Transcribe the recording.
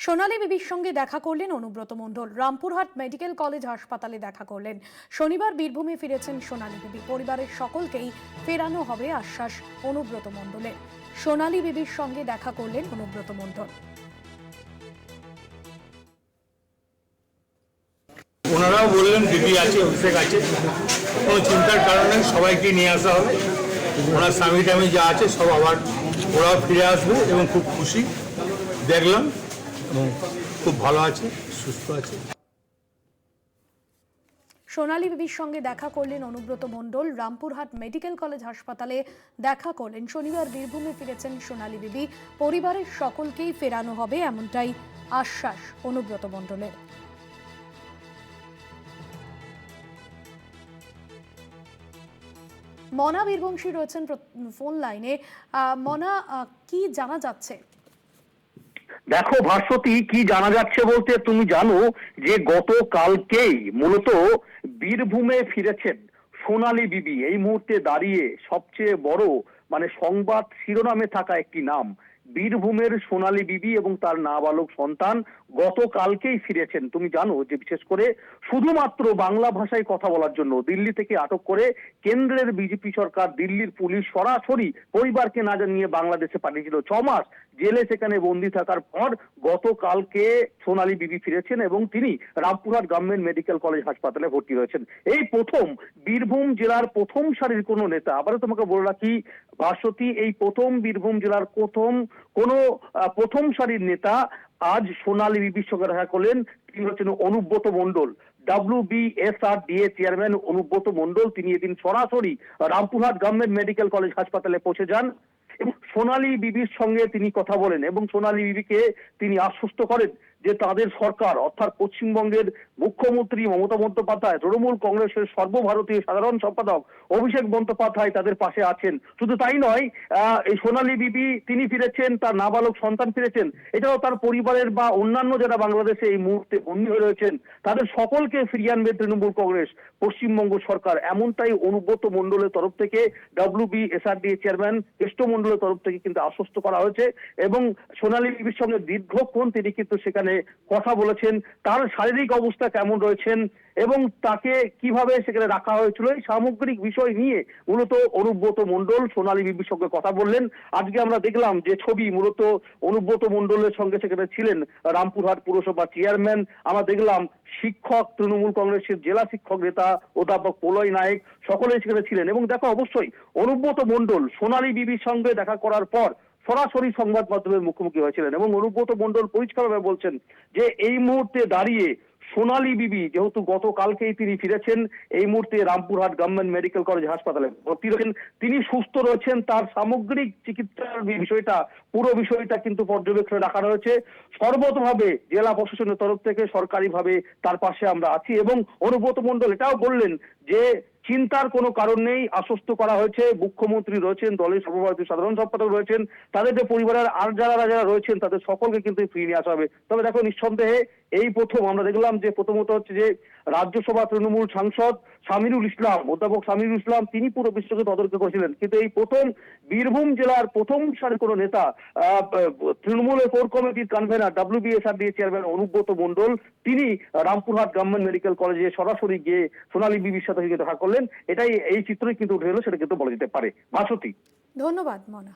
সোনালী বিবির সঙ্গে দেখা করলেন অনুব্রত মণ্ডল। রামপুরহাট মেডিকেল কলেজ হাসপাতালে দেখা করলেন। শনিবার বীরভূমে ফিরেছেন সোনালী বিবি। পরিবারের সকলকেই ফেরানো হবে আশ্বাস অনুব্রত মণ্ডলের। সোনালী বিবির সঙ্গে দেখা করলেন অনুব্রত মণ্ডল। ওনারাও বললেন দিদি আছে, অভিষেক আছে, কোনো চিন্তার কারণে সবাইকে নিয়ে আসা হবে। ওনার স্বামী টামি যা আছে সব আবার ওরাও ফিরে আসবে এবং খুব খুশি দেখলাম এবং খুব ভালো আছে, সুস্থ আছে। সোনালী বিবির সঙ্গে দেখা করলেন অনুব্রত মণ্ডল। রামপুরহাট মেডিকেল কলেজ হাসপাতালে দেখা করলেন। শনিবার বীরভূমে ফিরেছেন সোনালী বিবি। পরিবারের সকলকেই ফেরানো হবে এমনটাই আশ্বাস অনুব্রত মণ্ডলের। মনা বীরবংশী রয়েছেন ফোন লাইনে। মনা, কি জানা যাচ্ছে? দেখো ভাস্বতী, কি জানা যাচ্ছে বলতে তুমি জানো যে গতকালকেই মূলত বীরভূমে ফিরেছেন সোনালী বিবি। এই মুহূর্তে দাঁড়িয়ে সবচেয়ে বড় সংবাদ শিরোনামে থাকা একটি নাম বীরভূমের সোনালী বিবি এবং তার নাবালক সন্তান গতকালকেই ফিরেছেন। তুমি জানো যে বিশেষ করে শুধুমাত্র বাংলা ভাষায় কথা বলার জন্য দিল্লি থেকে আটক করে কেন্দ্রের বিজেপি সরকার, দিল্লির পুলিশ সরাসরি পরিবারকে না জানিয়ে বাংলাদেশে পাঠিয়েছিল। 6 মাস জেলে সেখানে বন্দী থাকার পর গতকালকে সোনালী বিবি ফিরেছেন এবং তিনি রামপুরহাট গভর্নমেন্ট মেডিকেল কলেজ হাসপাতালে ভর্তি হয়েছেন। এই প্রথম বীরভূম জেলার প্রথম সারির কোন নেতা, আবারও তোমাকে বলে রাখি ভাস্বতী, এই প্রথম বীরভূম জেলার প্রথম সারির নেতা আজ সোনালী বিবির সঙ্গে দেখা করলেন। তিনি হচ্ছেন অনুব্রত মণ্ডল, WBSRDA চেয়ারম্যান অনুব্রত মণ্ডল। তিনি এদিন সরাসরি রামপুরহাট গভর্নমেন্ট মেডিকেল কলেজ হাসপাতালে পৌঁছে যান এবং সোনালী বিবির সঙ্গে তিনি কথা বলেন এবং সোনালী বিবিকে তিনি আশ্বস্ত করেন যে তাদের সরকার অর্থাৎ পশ্চিমবঙ্গের মুখ্যমন্ত্রী মমতা বন্দ্যোপাধ্যায়, তৃণমূল কংগ্রেসের সর্বভারতীয় সাধারণ সম্পাদক অভিষেক বন্দ্যোপাধ্যায় তাদের পাশে আছেন। শুধু তাই নয়, এই সোনালী বিবি তিনি ফিরেছেন, তার নাবালক সন্তান ফিরেছেন, এটাও তার পরিবারের বা অন্যান্য যারা বাংলাদেশে এই মুহূর্তে বন্দী হয়ে রয়েছেন তাদের সকলকে ফিরিয়ে আনবে তৃণমূল কংগ্রেস, পশ্চিমবঙ্গ সরকার। এমনটাই অনুব্রত মণ্ডলের তরফ থেকে, WBSRDA চেয়ারম্যান কেষ্ট মণ্ডলের তরফ থেকে কিন্তু আশ্বস্ত করা হয়েছে এবং সোনালী বিবির সঙ্গে দীর্ঘক্ষণ তিনি কিন্তু সেখানে কথা বলেছেন। তার শারীরিক অবস্থা কেমন রয়েছেন এবং তাকে কিভাবে সেখানে রাখা হয়েছিল এই সামগ্রিক বিষয় নিয়ে মূলত অনুব্রত মণ্ডল সোনালী বিবির সঙ্গে কথা বললেন। আজকে আমরা দেখলাম যে ছবি, মূলত অনুব্রত মণ্ডলের সঙ্গে সেখানে ছিলেন রামপুরহাট পুরসভা চেয়ারম্যান, আমরা দেখলাম শিক্ষক, তৃণমূল কংগ্রেসের জেলা শিক্ষক নেতা অধ্যাপক প্রলয় নায়েক, সকলেই সেখানে ছিলেন। এবং দেখো, অবশ্যই অনুব্রত মণ্ডল সোনালী বিবির সঙ্গে দেখা করার পর সরাসরি সংবাদ মাধ্যমের মুখোমুখি হয়েছিলেন এবং অনুব্রত মণ্ডল পরিষ্কারভাবে বলছেন যে এই মুহূর্তে দাঁড়িয়ে সোনালী বিবি যেহেতু গতকালকেই তিনি ফিরেছেন, এই মুহূর্তে রামপুরহাট গভর্নমেন্ট মেডিকেল কলেজ হাসপাতালে ভর্তি রয়েছেন, তিনি সুস্থ রয়েছেন, তার সামগ্রিক চিকিৎসার বিষয়টা, পুরো বিষয়টা কিন্তু পর্যবেক্ষণে রাখা রয়েছে। সর্বতভাবে জেলা প্রশাসনের তরফ থেকে সরকারিভাবে তার পাশে আমরা আছি এবং অনুব্রত মণ্ডল এটাও বললেন যে চিন্তার কোনো কারণ নেই, আশ্বস্ত করা হয়েছে। মুখ্যমন্ত্রী রয়েছেন, দলের সর্বভারতীয় সাধারণ সম্পাদক রয়েছেন, তাদের যে পরিবারের আর যারা রয়েছেন তাদের সকলকে কিন্তু ফিরিয়ে নিয়ে আসা হবে। তবে দেখো, নিঃসন্দেহে এই প্রথম আমরা দেখলাম যে প্রথমত হচ্ছে যে রাজ্যসভা তৃণমূল সাংসদ সামিরুল ইসলাম, অধ্যাপক সামিরুল ইসলাম, তিনি পুরো বিষয়কে তদন্ত করেছিলেন, কিন্তু এই প্রথম বীরভূম জেলার প্রথম সারির কোনো নেতা, তৃণমূলের কোর কমিটির convener WBSRDA chairman Anubrata Mondal, তিনি রামপুরহাট গভর্নমেন্ট মেডিকেল কলেজে সরাসরি গিয়ে সোনালী বিবির সাথে দেখা করলেন। এটাই এই চিত্রই কিন্তু উঠে এলো, সেটা কিন্তু বলা যেতে পারে। ভাস্বতী, ধন্যবাদ মনা।